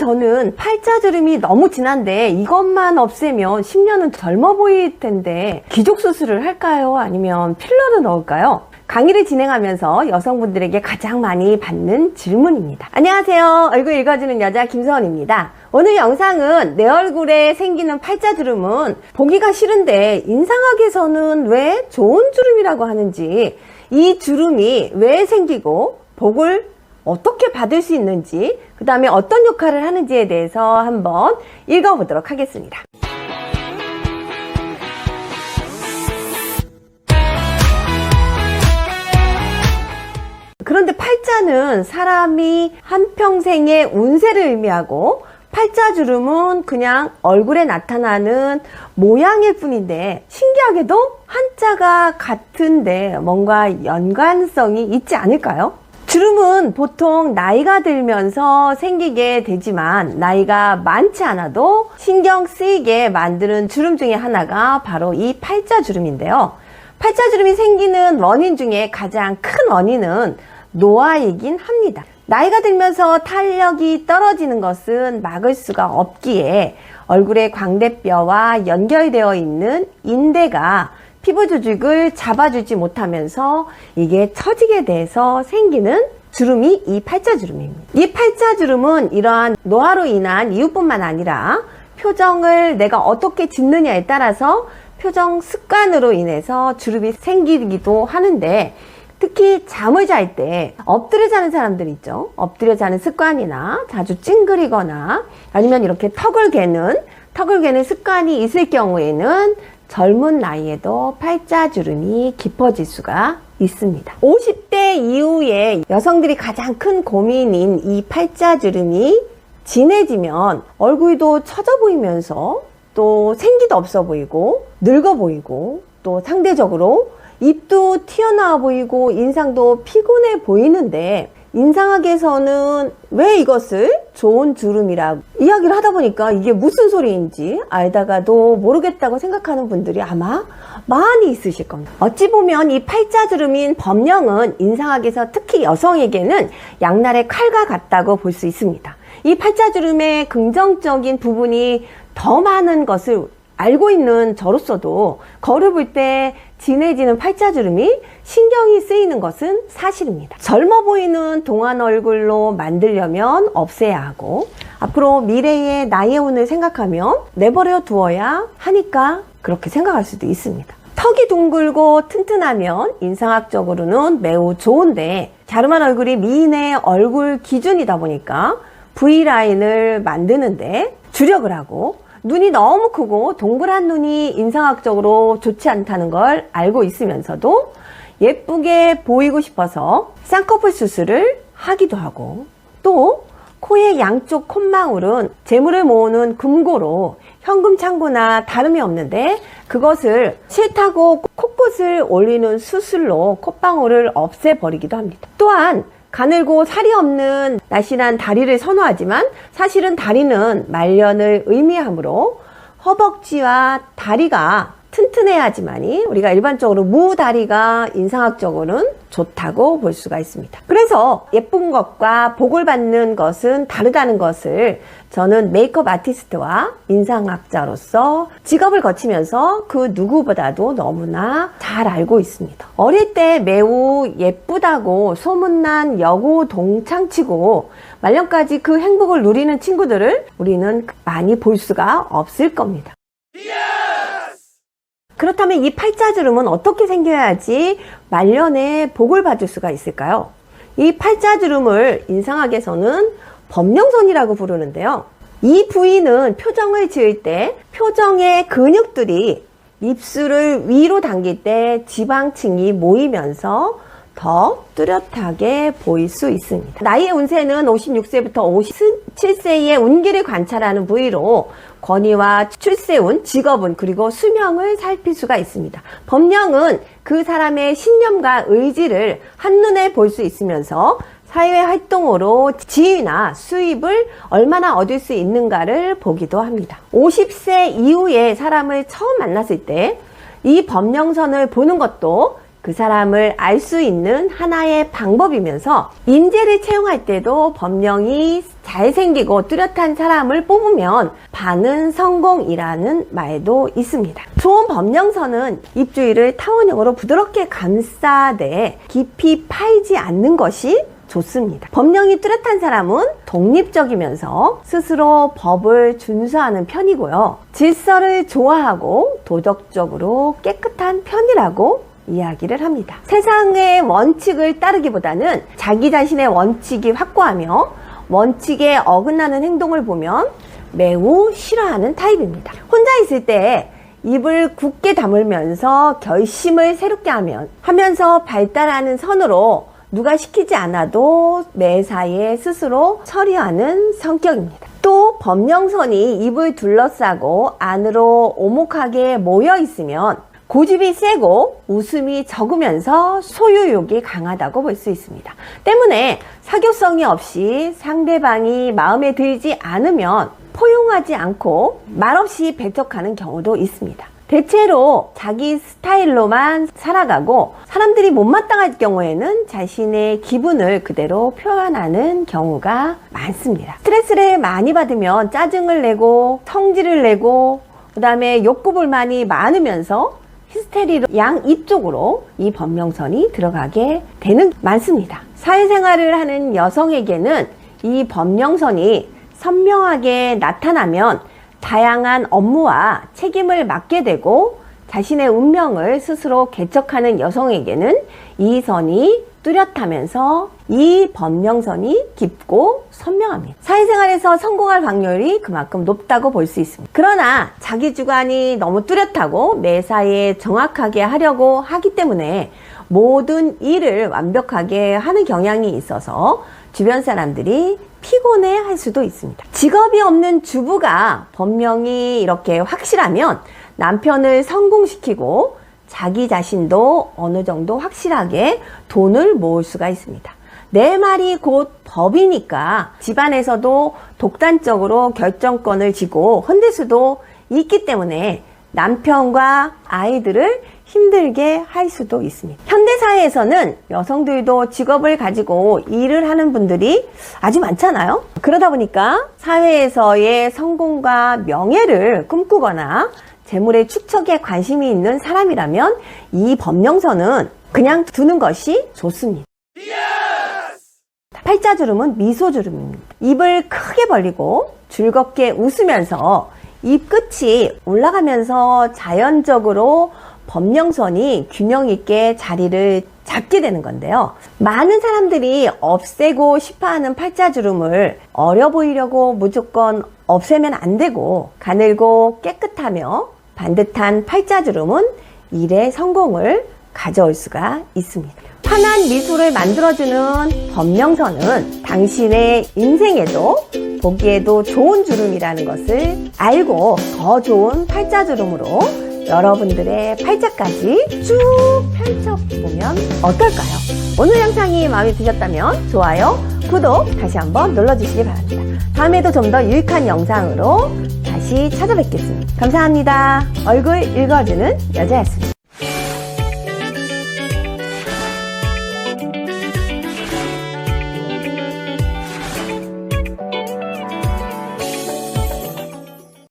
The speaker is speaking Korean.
저는 팔자주름이 너무 진한데 이것만 없애면 10년은 젊어 보일 텐데 기족 수술을 할까요? 아니면 필러를 넣을까요? 강의를 진행하면서 여성분들에게 가장 많이 받는 질문입니다. 안녕하세요. 얼굴 읽어주는 여자 김서원입니다. 오늘 영상은 내 얼굴에 생기는 팔자주름은 보기가 싫은데 인상학에서는 왜 좋은 주름이라고 하는지, 이 주름이 왜 생기고 복을 어떻게 받을 수 있는지, 그 다음에 어떤 역할을 하는지에 대해서 한번 읽어보도록 하겠습니다. 그런데 팔자는 사람이 한평생의 운세를 의미하고, 팔자주름은 그냥 얼굴에 나타나는 모양일 뿐인데, 신기하게도 한자가 같은데 뭔가 연관성이 있지 않을까요? 주름은 보통 나이가 들면서 생기게 되지만 나이가 많지 않아도 신경 쓰이게 만드는 주름 중에 하나가 바로 이 팔자주름인데요. 팔자주름이 생기는 원인 중에 가장 큰 원인은 노화이긴 합니다. 나이가 들면서 탄력이 떨어지는 것은 막을 수가 없기에 얼굴의 광대뼈와 연결되어 있는 인대가 피부 조직을 잡아주지 못하면서 이게 처지게 돼서 생기는 주름이 이 팔자주름입니다. 이 팔자주름은 이러한 노화로 인한 이유뿐만 아니라 표정을 내가 어떻게 짓느냐에 따라서 표정 습관으로 인해서 주름이 생기기도 하는데, 특히 잠을 잘 때 엎드려 자는 사람들 있죠. 엎드려 자는 습관이나 자주 찡그리거나 아니면 이렇게 턱을 개는 습관이 있을 경우에는 젊은 나이에도 팔자주름이 깊어질 수가 있습니다. 50대 이후에 여성들이 가장 큰 고민인 이 팔자주름이 진해지면 얼굴도 처져 보이면서 또 생기도 없어 보이고 늙어 보이고 또 상대적으로 입도 튀어나와 보이고 인상도 피곤해 보이는데, 인상학에서는 왜 이것을 좋은 주름이라고 이야기를 하다 보니까 이게 무슨 소리인지 알다가도 모르겠다고 생각하는 분들이 아마 많이 있으실 겁니다. 어찌 보면 이 팔자주름인 범령은 인상학에서 특히 여성에게는 양날의 칼과 같다고 볼 수 있습니다. 이 팔자주름의 긍정적인 부분이 더 많은 것을 알고 있는 저로서도 거울을 볼 때 진해지는 팔자주름이 신경이 쓰이는 것은 사실입니다. 젊어 보이는 동안 얼굴로 만들려면 없애야 하고, 앞으로 미래의 나의 운을 생각하면 내버려 두어야 하니까 그렇게 생각할 수도 있습니다. 턱이 둥글고 튼튼하면 인상학적으로는 매우 좋은데, 갸름한 얼굴이 미인의 얼굴 기준이다 보니까 V라인을 만드는데 주력을 하고, 눈이 너무 크고 동그란 눈이 인상학적으로 좋지 않다는 걸 알고 있으면서도 예쁘게 보이고 싶어서 쌍꺼풀 수술을 하기도 하고, 또 코의 양쪽 콧망울은 재물을 모으는 금고로 현금 창고나 다름이 없는데, 그것을 싫다고 콧꽃을 올리는 수술로 콧방울을 없애버리기도 합니다. 또한 가늘고 살이 없는 날씬한 다리를 선호하지만 사실은 다리는 말년을 의미하므로 허벅지와 다리가 튼튼해야지만이 우리가 일반적으로 무다리가 인상학적으로는 좋다고 볼 수가 있습니다. 그래서 예쁜 것과 복을 받는 것은 다르다는 것을 저는 메이크업 아티스트와 인상학자로서 직업을 거치면서 그 누구보다도 너무나 잘 알고 있습니다. 어릴 때 매우 예쁘다고 소문난 여고 동창치고 말년까지 그 행복을 누리는 친구들을 우리는 많이 볼 수가 없을 겁니다. 그렇다면 이 팔자주름은 어떻게 생겨야지 말년에 복을 받을 수가 있을까요? 이 팔자주름을 인상학에서는 범령선이라고 부르는데요. 이 부위는 표정을 지을 때 표정의 근육들이 입술을 위로 당길 때 지방층이 모이면서 더 뚜렷하게 보일 수 있습니다. 나이의 운세는 56세부터 57세의 운기를 관찰하는 부위로 권위와 출세운, 직업운, 그리고 수명을 살필 수가 있습니다. 범령은 그 사람의 신념과 의지를 한눈에 볼 수 있으면서 사회 활동으로 지위나 수입을 얼마나 얻을 수 있는가를 보기도 합니다. 50세 이후에 사람을 처음 만났을 때 이 범령선을 보는 것도 그 사람을 알 수 있는 하나의 방법이면서 인재를 채용할 때도 법령이 잘생기고 뚜렷한 사람을 뽑으면 반은 성공이라는 말도 있습니다. 좋은 법령서는 입주위를 타원형으로 부드럽게 감싸되 깊이 파이지 않는 것이 좋습니다. 법령이 뚜렷한 사람은 독립적이면서 스스로 법을 준수하는 편이고요. 질서를 좋아하고 도덕적으로 깨끗한 편이라고 이야기를 합니다. 세상의 원칙을 따르기보다는 자기 자신의 원칙이 확고하며 원칙에 어긋나는 행동을 보면 매우 싫어하는 타입입니다. 혼자 있을 때 입을 굳게 다물면서 결심을 새롭게 하면서 발달하는 선으로 누가 시키지 않아도 매사에 스스로 처리하는 성격입니다. 또 법령선이 입을 둘러싸고 안으로 오목하게 모여 있으면 고집이 세고 웃음이 적으면서 소유욕이 강하다고 볼 수 있습니다. 때문에 사교성이 없이 상대방이 마음에 들지 않으면 포용하지 않고 말없이 배척하는 경우도 있습니다. 대체로 자기 스타일로만 살아가고 사람들이 못마땅할 경우에는 자신의 기분을 그대로 표현하는 경우가 많습니다. 스트레스를 많이 받으면 짜증을 내고 성질을 내고 그 다음에 욕구불만이 많으면서 히스테리로 양입 쪽으로 이 법령선이 들어가게 되는 많습니다. 사회생활을 하는 여성에게는 이 법령선이 선명하게 나타나면 다양한 업무와 책임을 맡게 되고 자신의 운명을 스스로 개척하는 여성에게는 이 선이 뚜렷하면서 이 법령선이 깊고 선명합니다. 사회생활에서 성공할 확률이 그만큼 높다고 볼 수 있습니다. 그러나 자기 주관이 너무 뚜렷하고 매사에 정확하게 하려고 하기 때문에 모든 일을 완벽하게 하는 경향이 있어서 주변 사람들이 피곤해 할 수도 있습니다. 직업이 없는 주부가 법령이 이렇게 확실하면 남편을 성공시키고 자기 자신도 어느 정도 확실하게 돈을 모을 수가 있습니다. 내 말이 곧 법이니까 집안에서도 독단적으로 결정권을 쥐고 흔들 수도 있기 때문에 남편과 아이들을 힘들게 할 수도 있습니다. 현대사회에서는 여성들도 직업을 가지고 일을 하는 분들이 아주 많잖아요. 그러다 보니까 사회에서의 성공과 명예를 꿈꾸거나 재물의 축적에 관심이 있는 사람이라면 이 법령선은 그냥 두는 것이 좋습니다. 팔자주름은 미소주름입니다. 입을 크게 벌리고 즐겁게 웃으면서 입 끝이 올라가면서 자연적으로 법령선이 균형 있게 자리를 잡게 되는 건데요. 많은 사람들이 없애고 싶어하는 팔자주름을 어려 보이려고 무조건 없애면 안 되고 가늘고 깨끗하며 반듯한 팔자주름은 일의 성공을 가져올 수가 있습니다. 환한 미소를 만들어주는 법령선은 당신의 인생에도 보기에도 좋은 주름이라는 것을 알고 더 좋은 팔자주름으로 여러분들의 팔자까지 쭉 펼쳐보면 어떨까요? 오늘 영상이 마음에 드셨다면 좋아요, 구독 다시 한번 눌러주시기 바랍니다. 다음에도 좀 더 유익한 영상으로 다시 찾아뵙겠습니다. 감사합니다. 얼굴 읽어주는 여자였습니다.